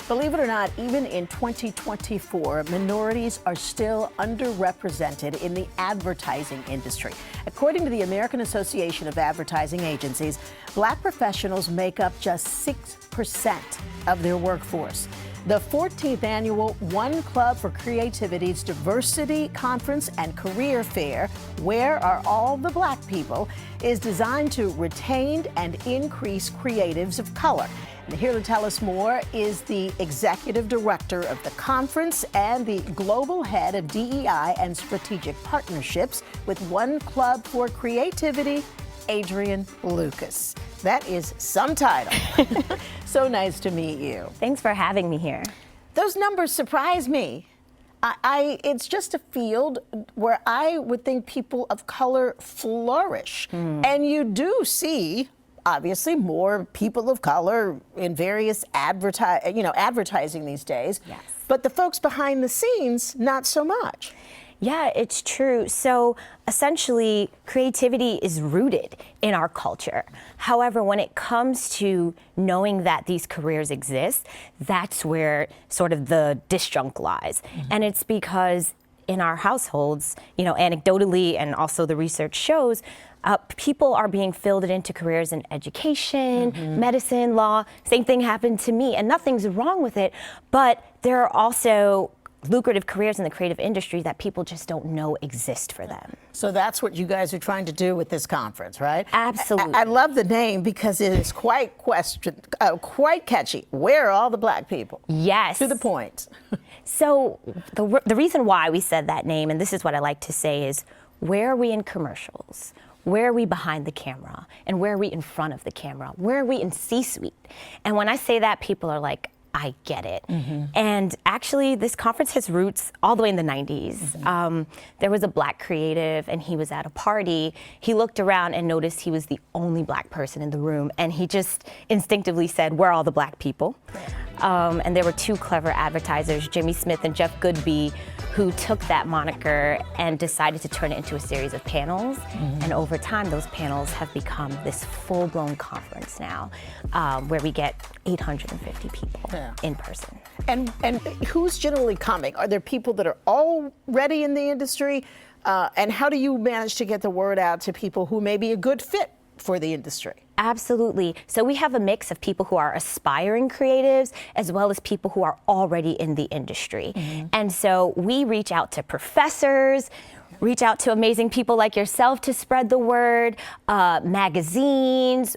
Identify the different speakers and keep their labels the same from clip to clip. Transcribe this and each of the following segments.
Speaker 1: Believe it or not, even in 2024, minorities are still underrepresented in the advertising industry. According to the American Association of Advertising Agencies, Black professionals make up just 6% of their workforce. The 14th annual One Club for Creativity's Diversity Conference and Career Fair, Where Are All the Black People?, is designed to retain and increase creatives of color. And here to tell us more is the executive director of the conference and the global head of DEI and strategic partnerships with One Club for Creativity, Adrienne Lucas. That is some title. So nice to meet you.
Speaker 2: Thanks for having me here.
Speaker 1: Those numbers surprise me. It's just a field where I would think people of color flourish. And you do see, obviously, more people of color in various advertising these days.
Speaker 2: Yes.
Speaker 1: But the folks behind the scenes, not so much.
Speaker 2: Yeah, it's true. So essentially, creativity is rooted in our culture. However, when it comes to knowing that these careers exist, that's where sort of the disjunct lies. And it's because in our households, anecdotally, and also the research shows, people are being fielded into careers in education, medicine, law. Same thing happened to me, and nothing's wrong with it. But there are also lucrative careers in the creative industry that people just don't know exist for them.
Speaker 1: So that's what you guys are trying to do with this conference, right?
Speaker 2: Absolutely.
Speaker 1: I love the name because it is quite catchy. Where are all the black people?
Speaker 2: Yes.
Speaker 1: To the point.
Speaker 2: So the reason why we said that name, and this is what I like to say, is where are we in commercials? Where are we behind the camera? And where are we in front of the camera? Where are we in C-suite? And when I say that, people are like, I get it. And actually, this conference has roots all the way in the 90s. There was a black creative, and he was at a party. He looked around and noticed he was the only black person in the room, and he just instinctively said, where are all the black people? And there were two clever advertisers, Jimmy Smith and Jeff Goodby, who took that moniker and decided to turn it into a series of panels. And over time, those panels have become this full-blown conference now, where we get 850 people in person.
Speaker 1: And who's generally coming? Are there people that are already in the industry? And how do you manage to get the word out to people who may be a good fit for the industry?
Speaker 2: Absolutely. So we have a mix of people who are aspiring creatives as well as people who are already in the industry. And so we reach out to professors, reach out to amazing people like yourself to spread the word, magazines,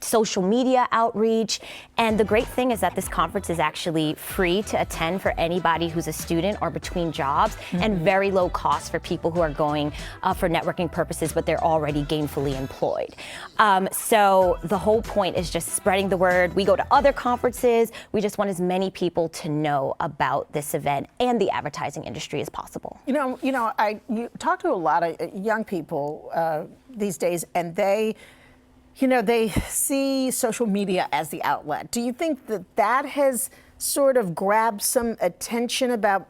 Speaker 2: social media outreach. And the great thing is that this conference is actually free to attend for anybody who's a student or between jobs, and very low cost for people who are going for networking purposes, but they're already gainfully employed. So the whole point is just spreading the word. We go to other conferences. We just want as many people to know about this event and the advertising industry as possible.
Speaker 1: You talk to a lot of young people these days, and they see social media as the outlet. Do you think that has sort of grabbed some attention about,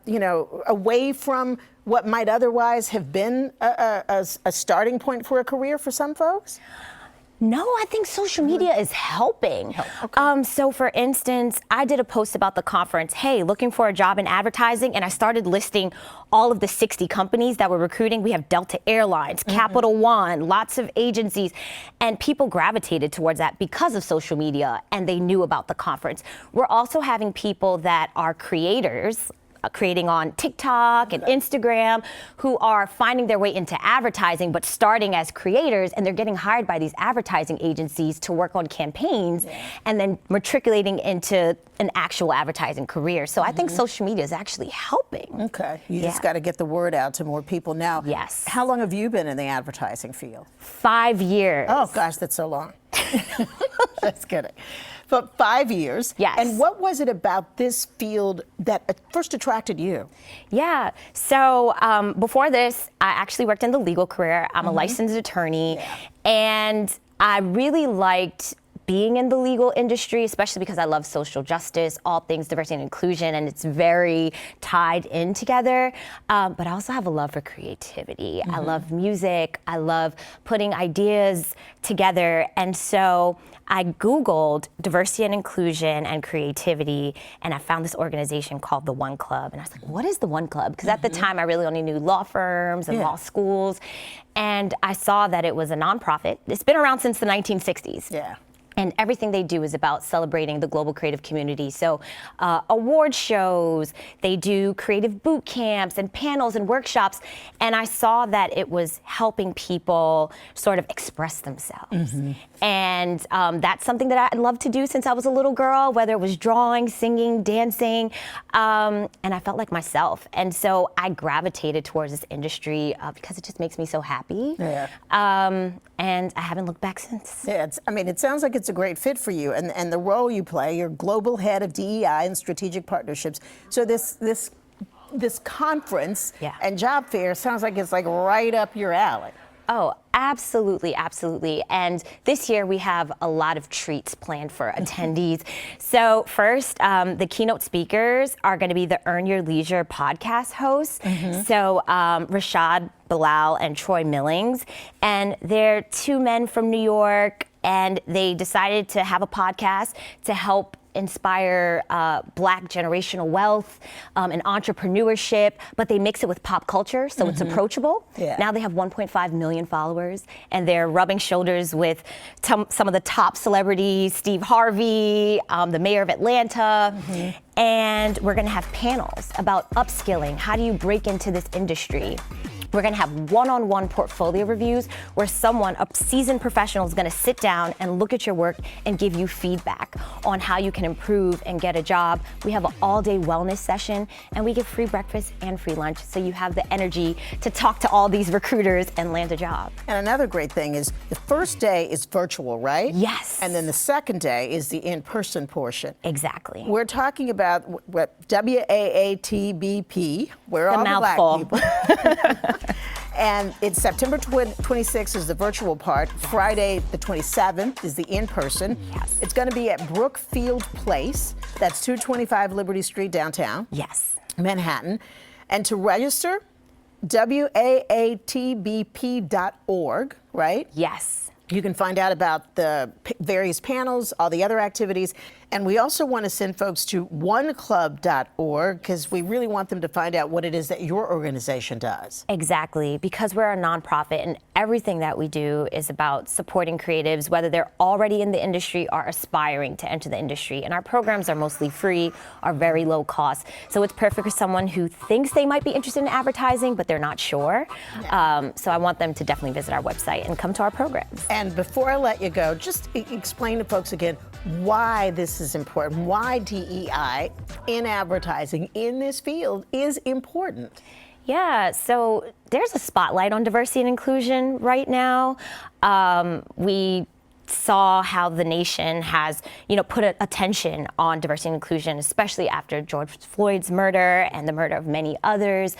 Speaker 1: away from what might otherwise have been a starting point for a career for some folks?
Speaker 2: No, I think social media is helping. So for instance, I did a post about the conference, hey, looking for a job in advertising, and I started listing all of the 60 companies that were recruiting. We have Delta Airlines, Capital One, lots of agencies, and people gravitated towards that because of social media, and they knew about the conference. We're also having people that are creators, creating on TikTok and Instagram, who are finding their way into advertising, but starting as creators, and they're getting hired by these advertising agencies to work on campaigns, and then matriculating into an actual advertising career. So I think social media is actually helping.
Speaker 1: Okay, you just got to get the word out to more people now.
Speaker 2: Yes.
Speaker 1: How long have you been in the advertising field?
Speaker 2: 5 years.
Speaker 1: Oh gosh, that's so long. That's kidding. But 5 years.
Speaker 2: Yes.
Speaker 1: And what was it about this field that first attracted you?
Speaker 2: Yeah. So before this, I actually worked in the legal career. I'm a licensed attorney, and I really liked being in the legal industry, especially because I love social justice, all things diversity and inclusion, and it's very tied in together. But I also have a love for creativity. I love music. I love putting ideas together. And so I Googled diversity and inclusion and creativity, and I found this organization called the One Club. And I was like, what is the One Club? Because at the time, I really only knew law firms and law schools. And I saw that it was a nonprofit. It's been around since the 1960s.
Speaker 1: Yeah.
Speaker 2: And everything they do is about celebrating the global creative community. So award shows, they do creative boot camps and panels and workshops. And I saw that it was helping people sort of express themselves. And that's something that I loved to do since I was a little girl, whether it was drawing, singing, dancing. And I felt like myself. And so I gravitated towards this industry because it just makes me so happy.
Speaker 1: Yeah.
Speaker 2: And I haven't looked back since.
Speaker 1: Yeah, it sounds like it's a great fit for you, and the role you play. You're global head of DEI and strategic partnerships. So this conference and job fair sounds like it's like right up your alley.
Speaker 2: Oh, absolutely, absolutely. And this year we have a lot of treats planned for attendees. So first, the keynote speakers are going to be the Earn Your Leisure podcast hosts. So Rashad Bilal and Troy Millings. And they're two men from New York, and they decided to have a podcast to help inspire Black generational wealth and entrepreneurship, but they mix it with pop culture, so it's approachable. Now they have 1.5 million followers, and they're rubbing shoulders with some of the top celebrities, Steve Harvey, the mayor of Atlanta, and we're gonna have panels about upskilling. How do you break into this industry? We're gonna have one-on-one portfolio reviews where someone, a seasoned professional, is gonna sit down and look at your work and give you feedback on how you can improve and get a job. We have an all-day wellness session, and we give free breakfast and free lunch, so you have the energy to talk to all these recruiters and land a job.
Speaker 1: And another great thing is the first day is virtual, right?
Speaker 2: Yes.
Speaker 1: And then the second day is the in-person portion.
Speaker 2: Exactly.
Speaker 1: We're talking about what WAATBP, where all the Black people. And it's September 26th is the virtual part. Friday the 27th is the in-person.
Speaker 2: Yes.
Speaker 1: It's going to be at Brookfield Place. That's 225 Liberty Street downtown.
Speaker 2: Yes.
Speaker 1: Manhattan. And to register, waatbp.org, right?
Speaker 2: Yes.
Speaker 1: You can find out about the various panels, all the other activities. And we also want to send folks to oneclub.org because we really want them to find out what it is that your organization does.
Speaker 2: Exactly, because we're a nonprofit and everything that we do is about supporting creatives, whether they're already in the industry or aspiring to enter the industry. And our programs are mostly free, are very low cost. So it's perfect for someone who thinks they might be interested in advertising, but they're not sure. So I want them to definitely visit our website and come to our programs.
Speaker 1: And before I let you go, just explain to folks again why this is important, why DEI in advertising in this field is important.
Speaker 2: Yeah, so there's a spotlight on diversity and inclusion right now. We saw how the nation has, put attention on diversity and inclusion, especially after George Floyd's murder and the murder of many others.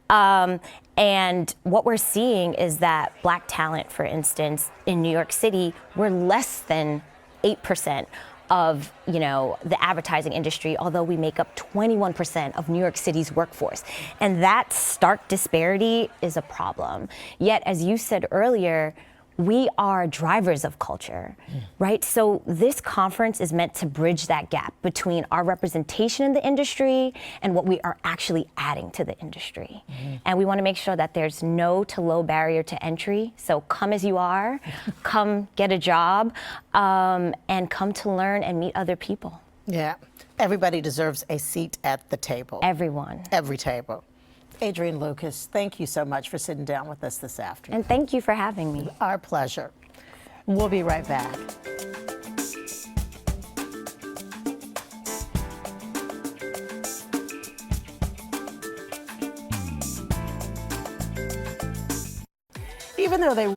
Speaker 2: And what we're seeing is that Black talent, for instance, in New York City, we're less than 8% of the advertising industry, although we make up 21% of New York City's workforce. And that stark disparity is a problem. Yet, as you said earlier, we are drivers of culture, right? So this conference is meant to bridge that gap between our representation in the industry and what we are actually adding to the industry. And we want to make sure that there's no to low barrier to entry. So come as you are, come get a job, and come to learn and meet other people.
Speaker 1: Yeah, everybody deserves a seat at the table.
Speaker 2: Everyone.
Speaker 1: Every table. Adrienne Lucas, thank you so much for sitting down with us this afternoon.
Speaker 2: And thank you for having me.
Speaker 1: Our pleasure. We'll be right back. Even though they